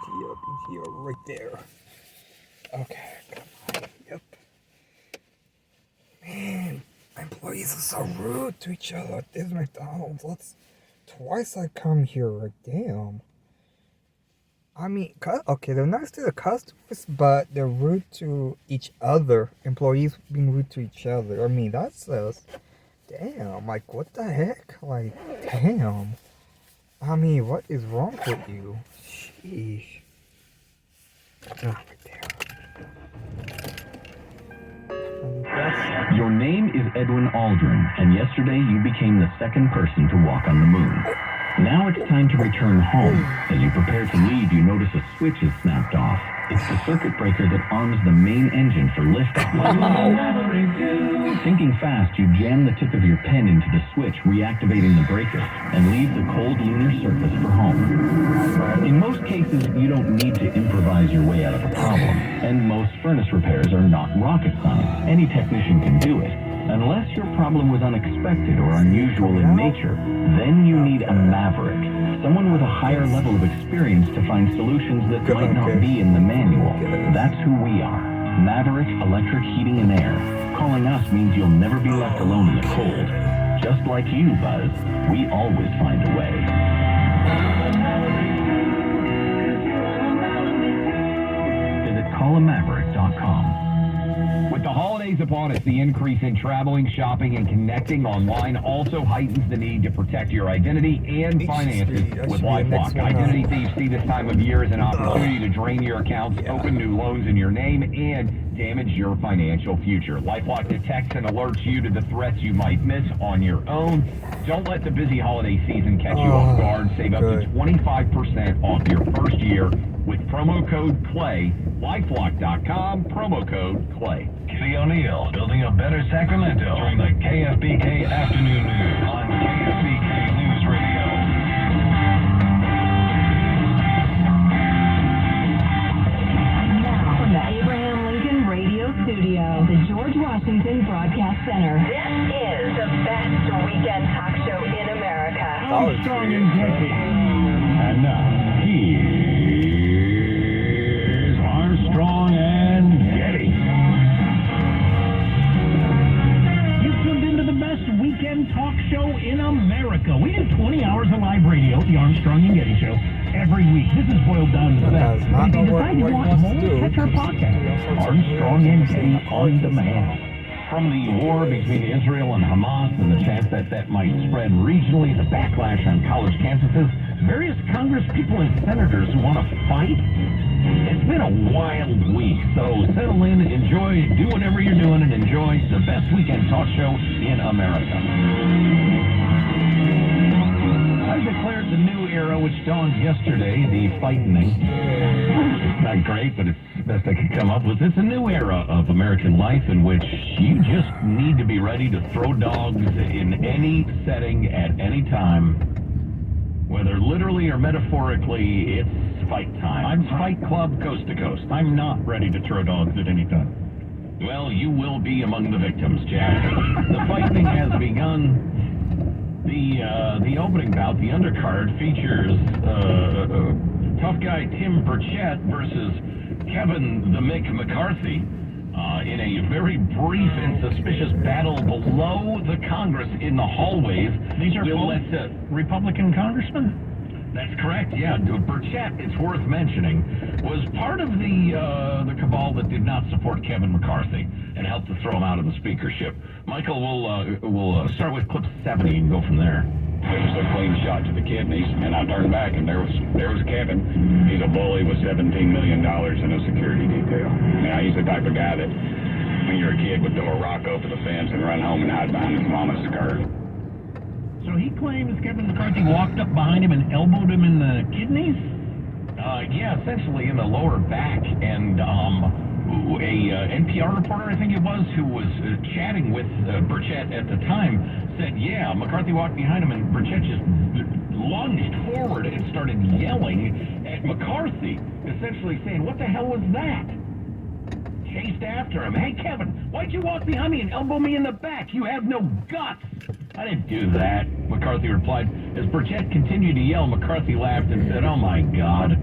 BGO, right there. Okay, come on. Yep. Man, employees are so rude to each other at this McDonald's. Twice I come here, like, damn. I mean, okay, they're nice to the customers, but they're rude to each other. Employees being rude to each other. I mean, that says, damn, like, what the heck? Like, damn. I mean, what is wrong with you? Sheesh. Right there. Your name is Edwin Aldrin, and yesterday you became the second person to walk on the moon. Now it's time to return home. As you prepare to leave, you notice a switch is snapped off. It's the circuit breaker that arms the main engine for liftoff. Thinking fast, you jam the tip of your pen into the switch, reactivating the breaker, and leave the cold lunar surface for home. In most cases, you don't need to improvise your way out of a problem, and most furnace repairs are not rocket science. Any technician can do it. Unless your problem was unexpected or unusual in nature, then you need a maverick, someone with a higher level of experience to find solutions that might not be in the manual. That's who we are. Maverick Electric Heating and Air. Calling us means you'll never be left alone in the cold. Just like you, Buzz, we always find a way. Visit callamaverick.com. With the holidays upon us, the increase in traveling, shopping, and connecting online also heightens the need to protect your identity and finances with LifeLock. Identity thieves see this time of year as an opportunity to drain your accounts, open new loans in your name, and damage your financial future. LifeLock detects and alerts you to the threats you might miss on your own. Don't let the busy holiday season catch you off guard. Save up to 25% off your first year with promo code CLAY. LifeLock.com, promo code CLAY. Kitty O'Neill building a better Sacramento during the KFBK Afternoon News on KFBK News Radio. Now from the Abraham Lincoln Radio Studio, the George Washington Broadcast Center. This is the best weekend talk show in America. Armstrong and Getty. And now, here's Armstrong and Getty. Weekend talk show in America. We do 20 hours of live radio, the Armstrong and Getty Show, every week. This is boiled down to that. If you decide you want more, catch our podcast, Armstrong and Getty on demand. From the war between Israel and Hamas and the chance that that might spread regionally, the backlash on college campuses, various Congress people and senators who want to fight. It's been a wild week, so settle in, enjoy, do whatever you're doing, and enjoy the best weekend talk show in America. I declared the new era, which dawned yesterday, the fighting. It's not great, but it's the best I could come up with. It's a new era of American life in which you just need to be ready to throw dogs in any setting at any time. Whether literally or metaphorically, it's fight time. I'm Fight Club Coast to Coast. I'm not ready to throw dogs at any time. Well, you will be among the victims, Jack. The fighting has begun. The opening bout, the undercard, features tough guy Tim Burchett versus Kevin the Mick McCarthy in a very brief and suspicious battle below the Congress in the hallways. These are both Republican congressmen? That's correct, yeah. Burchett, it's worth mentioning, was part of the cabal that did not support Kevin McCarthy and helped to throw him out of the speakership. Michael, we'll start with clip 70 and go from there. It was a clean shot to the kidneys, and I turned back, and there was Kevin. He's a bully with $17 million in a security detail. Now, he's the type of guy that, when you're a kid, would throw a rock over the fence and run home and hide behind his mama's skirt. So he claims Kevin McCarthy walked up behind him and elbowed him in the kidneys? Yeah, essentially in the lower back, and a NPR reporter, I think it was, who was chatting with Burchett at the time, said, yeah, McCarthy walked behind him, and Burchett just lunged forward and started yelling at McCarthy, essentially saying, what the hell was that? Chased after him. Hey, Kevin, why'd you walk behind me and elbow me in the back? You have no guts. I didn't do that, McCarthy replied. As Burchett continued to yell, McCarthy laughed and said, oh, my God.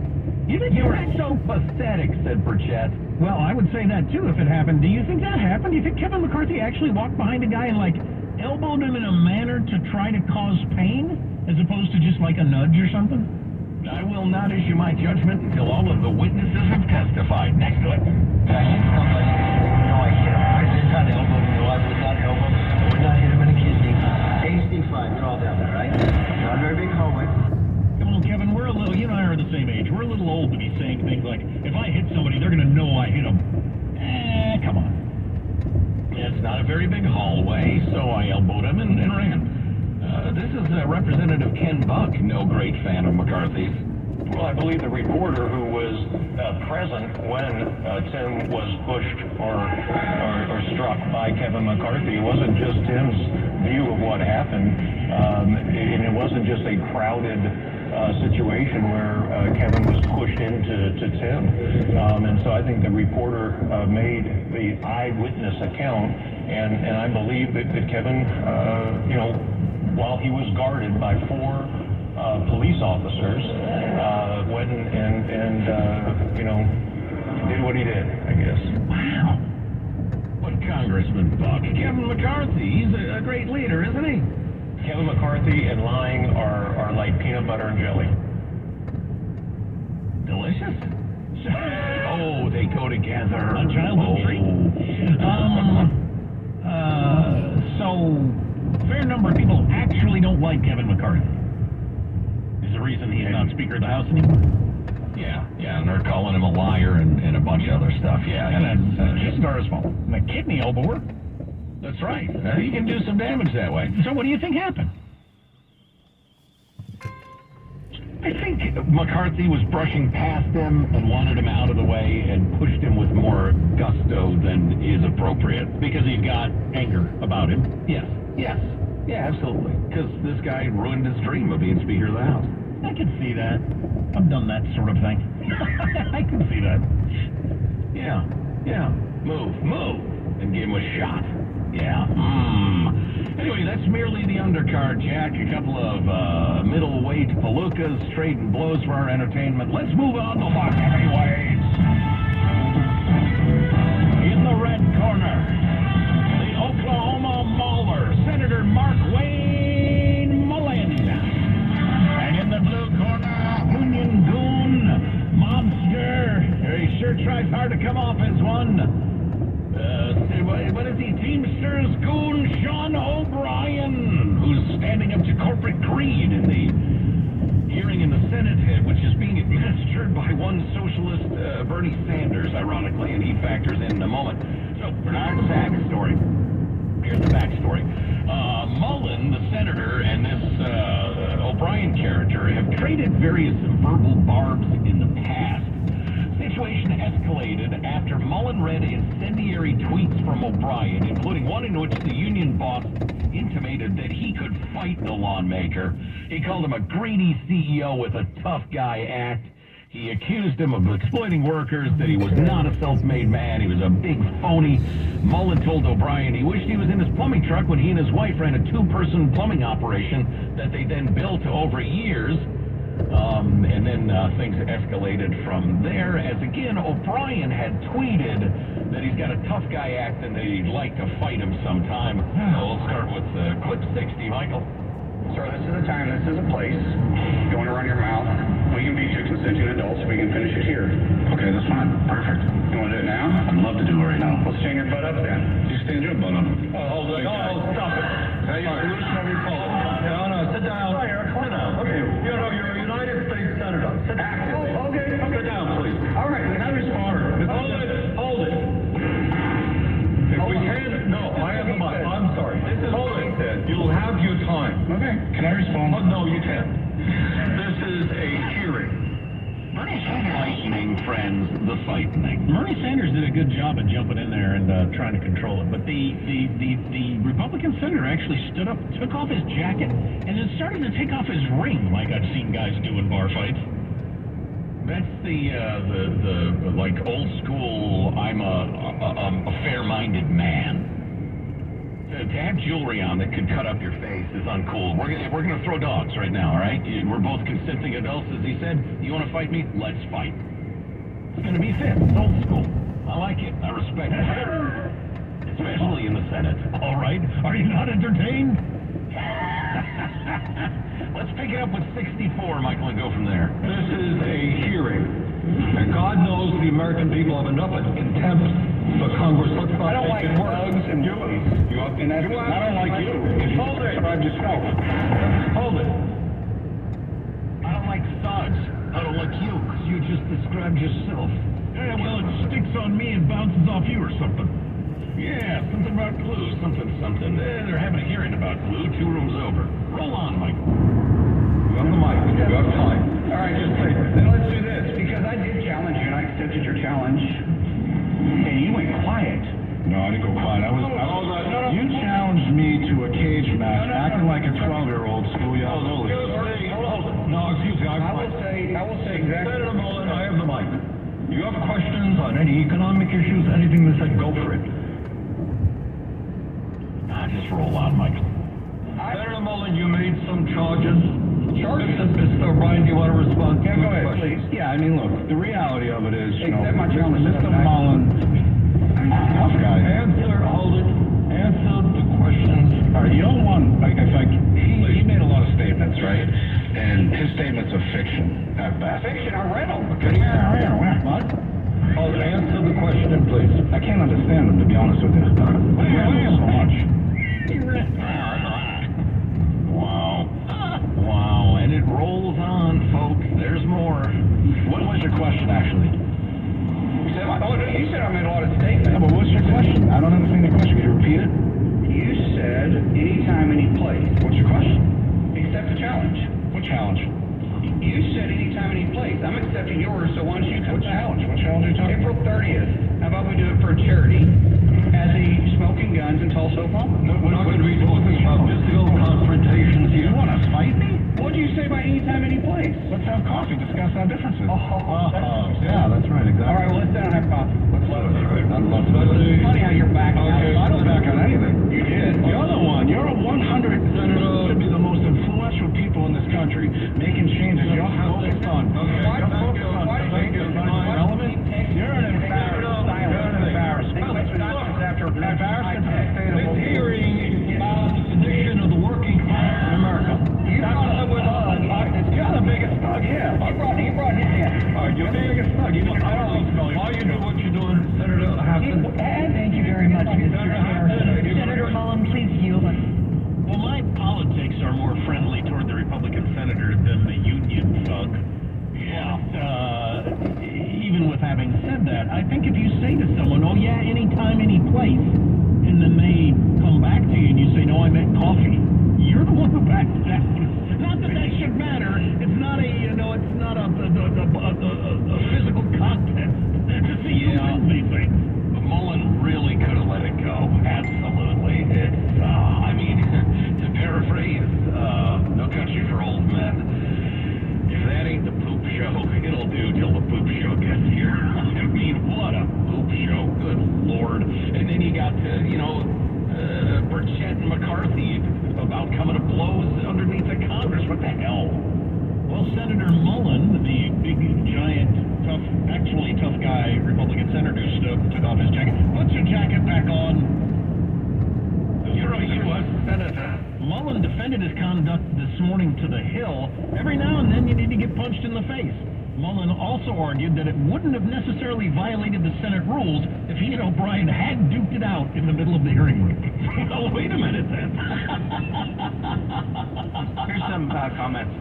You think you were so pathetic, said Burchett. Well, I would say that too if it happened. Do you think that happened? Do you think Kevin McCarthy actually walked behind a guy and, like, elbowed him in a manner to try to cause pain, as opposed to just like a nudge or something? I will not issue my judgment until all of the witnesses have testified. Next to it. I hit somebody. No, I hit him. I just tried to elbow him. No, I would not elbow him. I would not hit him in the kidney. HD5, you're all down there, right? Not a very big hallway. Come on, Kevin, we're a little, you and I are the same age. We're a little old to be saying things like, if I hit somebody, they're going to know I hit them. Come on. It's not a very big hallway, so I elbowed him and ran. This is Representative Ken Buck, no great fan of McCarthy's. Well, I believe the reporter who was present when Tim was pushed or struck by Kevin McCarthy, it wasn't just Tim's view of what happened, and it wasn't just a crowded situation where Kevin was pushed into Tim. And so I think the reporter made the eyewitness account, and I believe that Kevin, while he was guarded by 4 police officers, went and did what he did, I guess. Wow. But Congressman Buck, Kevin McCarthy, he's a great leader, isn't he? Kevin McCarthy and lying are like peanut butter and jelly. Delicious. Oh, they go together. A childhood treat. So, a fair number of people actually don't like Kevin McCarthy. Is the reason he's not Speaker of the House anymore? Yeah, and they're calling him a liar and a bunch of other stuff. Yeah, And that's just Star's fault. A kidney elbower. that's right. He can do some damage that way. So what do you think happened? I think McCarthy was brushing past him and wanted him out of the way and pushed him with more gusto than is appropriate. Because he's got anger about him. Yes, yeah, absolutely. Because this guy ruined his dream of being Speaker of the House. I can see that. I've done that sort of thing. I can see that. Yeah. Move, and give him a shot. Yeah. Anyway, that's merely the undercard, Jack. A couple of middleweight palookas, trading blows for our entertainment. Let's move on to light heavyweights. In the red corner, the Oklahoma Mauler, Senator Mark Wayne Mullen. And in the blue corner, Union Goon, mobster. He sure tries hard to come off as one. What is he? Teamsters Goon Sean O'Brien, who's standing up to corporate greed in the hearing in the Senate, which is being administered by one socialist, Bernie Sanders, ironically, and he factors in a moment. So, Bernard's backstory. Here's the backstory. Mullen, the senator, and this O'Brien character have traded various verbal barbs in the past. Situation escalated after Mullen read incendiary tweets from O'Brien, including one in which the union boss intimated that he could fight the lawmaker. He called him a greedy CEO with a tough guy act. He accused him of exploiting workers, that he was not a self-made man, he was a big phony. Mullen told O'Brien he wished he was in his plumbing truck when he and his wife ran a 2-person plumbing operation that they then built over years. And then things escalated from there, as again O'Brien had tweeted that he's got a tough guy act and that he'd like to fight him sometime. We'll start with clip 60, Michael. Sir, this is a time, this is a place. You want to run your mouth? We can be two consenting adults. We can finish it here. Okay, that's fine. Perfect. You want to do it now? I'd love to do it right now. Well, stand your butt up then. You stand your butt up. Oh, stop it. Now you're evolutionary fault. No, sit down. Sit down. Okay, you're a United States Senator. Sit down. Okay. Sit down, please. All right, can I respond? Hold it. If we can, no, I have the mic. I'm sorry. This is said. You'll have your time. Okay. Can I respond? Oh, no, you can't. This is a hearing. Lightning, friends, the lightning. Bernie Sanders did a good job of jumping in there and trying to control it, but the Republican senator actually stood up, took off his jacket, and then started to take off his ring, like I've seen guys do in bar fights. That's the like, old school, I'm a fair-minded man. To have jewelry on that could cut up your face is uncool. We're gonna throw dogs right now, all right? We're both consenting adults, as he said. You want to fight me? Let's fight. It's gonna be fit. It's old school. I like it. I respect it. Especially in the Senate. All right. Are you not entertained? Let's pick it up with 64, Michael, and go from there. This is a hearing. And God knows the American people have enough contempt for Congress. Let's not make it worse. And Julie, I don't like you. Hold it. Describe yourself. Hold it. I don't like thugs. I don't like you, because you just described yourself. Yeah, well, it sticks on me and bounces off you or something. Yeah, something about glue, something. They're having a hearing about glue 2 rooms over. Roll on, Michael. You have the mic. You have time. All right, just wait. Then let's do this, because I did challenge you, and I accepted your challenge. And you went quiet. No, I didn't go quiet. You challenged me to a cage match, acting like a 12-year-old schoolyard bully. No, excuse me. I will say exactly. Senator Mullen, I have the mic. You have questions on any economic issues, anything that said, go for it. Just roll on, Michael. Senator Mullen, you made some charges. Mr. O'Brien, do you want to respond? Yeah, go ahead, please. Yeah, I mean, look, the reality of it is, Accept my challenge. Mr. Mullen, tough guy. Hold it. Answer the questions. All right, you don't want, he made a lot of statements, right? And his statements are fiction at best. Fiction? I read them. Okay. What? Hold it. Answer the question, please. I can't understand them, to be honest with you. So much. Wow, and it rolls on, folks. There's more. What was your question, actually? You said I made a lot of statements. Yeah, but what's your question? I don't understand the question. Could you repeat it? You said anytime, any place. What's your question? Accept the challenge. What challenge? You said anytime, any place. I'm accepting yours, so why don't you come What back? challenge? What challenge are you talking April 30th. How about we do it for a charity as a smoking guns in Tulsa, Oklahoma? We're not going to be talking about physical confrontations here. You want to fight me? What do you say by anytime, any place? Let's have coffee, discuss our differences. Yeah, that's right, exactly. All right, well, let's sit down and have coffee. It's Funny how you're backing out. Okay, I don't back on anything. You did. You're the one. You're a 100 senator. Should be the most influential people in this country, making changes. You're focused on. Why You're do you focused on debating relevant. You're an embarrassment to the state of This hearing is about the condition of the working class in America. You brought up with us. You're the biggest thug. Yeah, he brought his in. All right, you're the biggest thug. You look, I don't know why you do what you're doing, Senator Hampton. Thank you very much, Mr. Chair. Senator Mullen, please yield. Well, my politics are more friendly toward the Republican senator than the union thug. But, even with having said that, I think if you say to someone, oh yeah, anytime, any place, and then they come back to you and you say, no, I meant coffee, you're the one who backed down. Not that that should matter. It's not it's not a physical contest to see who wins these things. But Mullen really could have let it go. Absolutely. It's, to paraphrase, No Country for Old Men, if that ain't the poop show, it'll do till the poop show gets here. I mean, what a poop show. Good Lord. And then you got, Burchett and McCarthy about coming to blows underneath the Congress. What the hell? Well, Senator Mullen, the big, giant, tough guy, Republican senator who took off his jacket. Put your jacket back on. You're a U.S. Senator. Mullen defended his conduct this morning to the Hill. Every now and then you need to get punched in the face. Mullen also argued that it wouldn't have necessarily violated the Senate rules if he and O'Brien had duked it out in the middle of the hearing room. Well, wait a minute then. Here's some comments.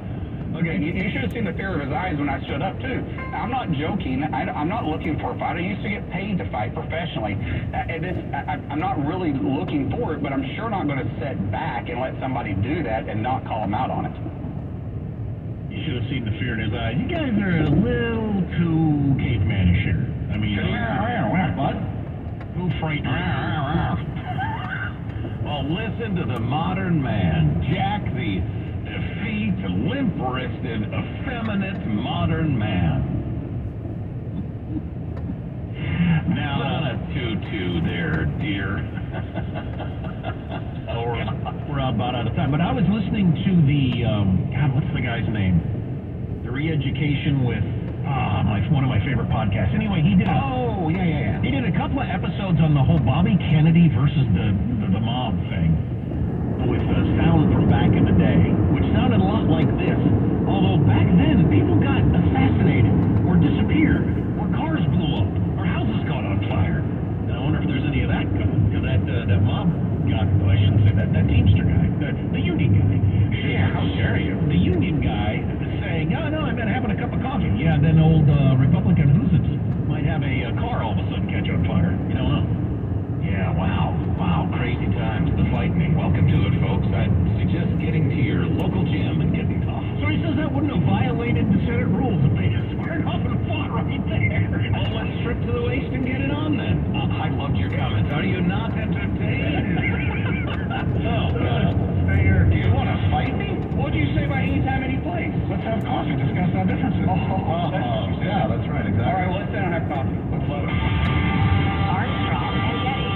Okay, you should have seen the fear of his eyes when I stood up, too. I'm not joking. I'm not looking for a fight. I used to get paid to fight professionally. I'm not really looking for it, but I'm sure not going to sit back and let somebody do that and not call him out on it. You should have seen the fear in his eyes. You guys are a little too cavemanish here. I mean, What? Who frightened? Well, listen to the modern man, Jack, the effete, limp-wristed, effeminate modern man. Now, on a tutu there, dear. about out of time. But I was listening to the, God, what's the guy's name? The Re-Education with, one of my favorite podcasts. Anyway, he did he did a couple of episodes on the whole Bobby Kennedy versus the mob thing with sound from back in the day, which sounded a lot like this. Although back then, people got assassinated or disappeared, or cars blew up, or houses caught on fire. And I wonder if there's any of that going, because that mob got, well, I shouldn't say that Teamster guy, the union guy. Yeah, how dare you? The union guy saying, oh, no, I'm having a cup of coffee. Yeah, then old Republican Hoosips might have a car all of a sudden catch on fire. You don't know. Yeah, wow, crazy times, the frightening. Welcome to it, folks. I'd suggest getting to your local gym and getting coffee. So he says that wouldn't have violated the Senate rules if they just squared off and fought right there. Well, let's strip to the waist and get it on then. I loved your comments. Are you not entertained? Stay here. Do you want to fight me? What'd you say about anytime, any place? Let's have coffee, discuss our differences. Yeah, that's right, exactly. All right, well, let's sit down and have coffee. Let's load it. Armstrong and Getty.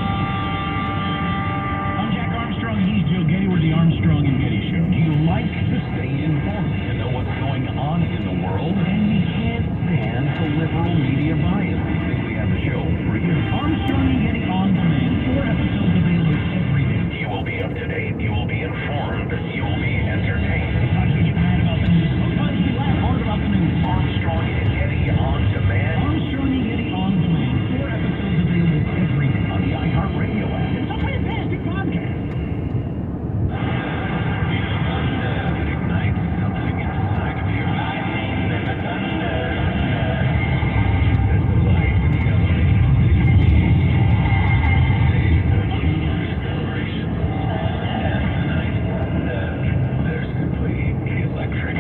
I'm Jack Armstrong, and he's Joe Getty. We're the Armstrong and Getty Show. Do you like to stay informed to know what's going on in the world? And we can't stand the liberal media bias. We think we have the show for you. Armstrong and Getty on demand. 4 episodes available every day. You will be up to date. You will be informed. You will be entertained. Sometimes we get mad about the news. Sometimes we laugh hard about the news. Armstrong and Getty on demand. Armstrong and Getty on demand. 4 episodes available every day On the iHeartRadio app. It's a fantastic podcast. It ignites something inside of you. There's the light in the elevator. Celebration. And tonight, they're simply electric.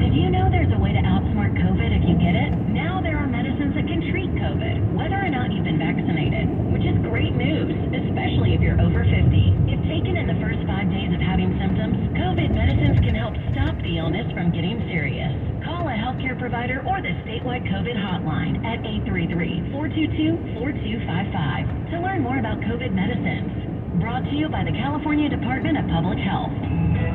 Did you know there's a way to outsmart COVID if you get it? Now there are medicines that can treat COVID, whether or not you've been vaccinated, which is great news, especially if you're over 50. If taken in the first 5 days of having symptoms, COVID medicines can help stop the illness from getting serious. Call a healthcare provider or the statewide COVID hotline at 833-422-4255 to learn more about COVID medicines. Brought to you by the California Department of Public Health.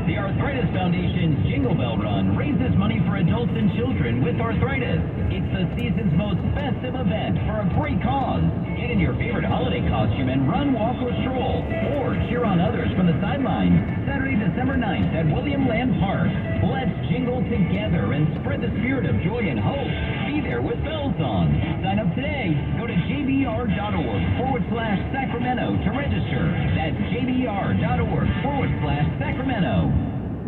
The Arthritis Foundation's Jingle Bell Run raises money for adults and children with arthritis. It's the season's most festive event for a great cause. Get in your favorite holiday costume and run, walk, or stroll. Or cheer on others from the sidelines. Saturday, December 9th at William Land Park. Let's jingle together and spread the spirit of joy and hope. Be there with bells on. Sign up today. Go to jbr.org/Sacramento to register. That's jbr.org/Sacramento.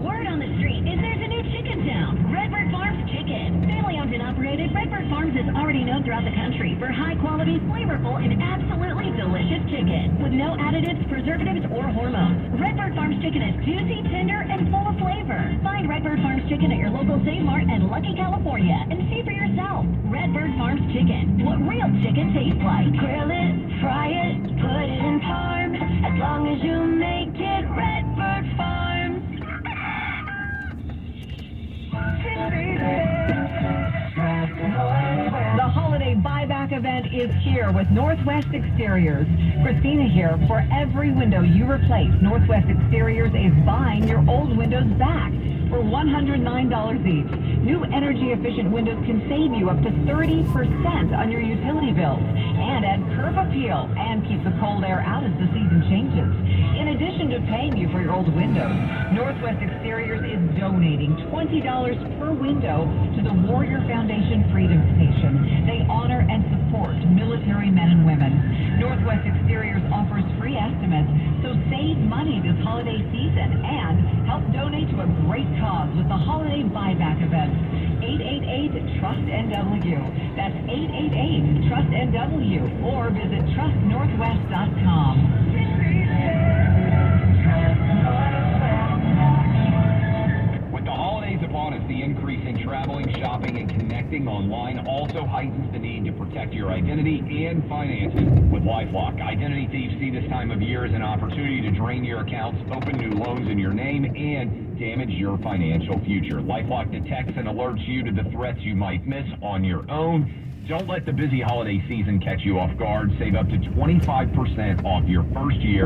Word on the street is there's a new chicken town, Redbird Farms Chicken. Family owned and operated, Redbird Farms is already known throughout the country for high quality, flavorful, and absolutely delicious chicken with no additives, preservatives, or hormones. Redbird Farms Chicken is juicy, tender, and full of flavor. Find Redbird Farms Chicken at your local Save Mart and Lucky, California, and see for yourself. Redbird Farms Chicken, what real chicken tastes like. Grill it, fry it, put it in parm. As long as you make it Redbird Farms. The holiday buyback event is here with Northwest Exteriors. Christina here. For every window you replace, Northwest Exteriors is buying your old windows back for $109 each. New energy-efficient windows can save you up to 30% on your utility bills and add curb appeal and keep the cold air out as the season changes. In addition to paying you for your old windows, Northwest Exteriors is donating $20 per window to the Warrior Foundation Freedom Station. They honor and support military men and women. Northwest Exteriors offers free estimates, so save money this holiday season and help donate to a great cause with the holiday buyback event. 888-TRUST-NW. That's 888-TRUST-NW, or visit trustnorthwest.com. With the holidays upon us, the increase in traveling, shopping, and connecting online also heightens the need to protect your identity and finances. With LifeLock, identity thieves see this time of year as an opportunity to drain your accounts, open new loans in your name, and damage your financial future. LifeLock detects and alerts you to the threats you might miss on your own. Don't let the busy holiday season catch you off guard. Save up to 25% off your first year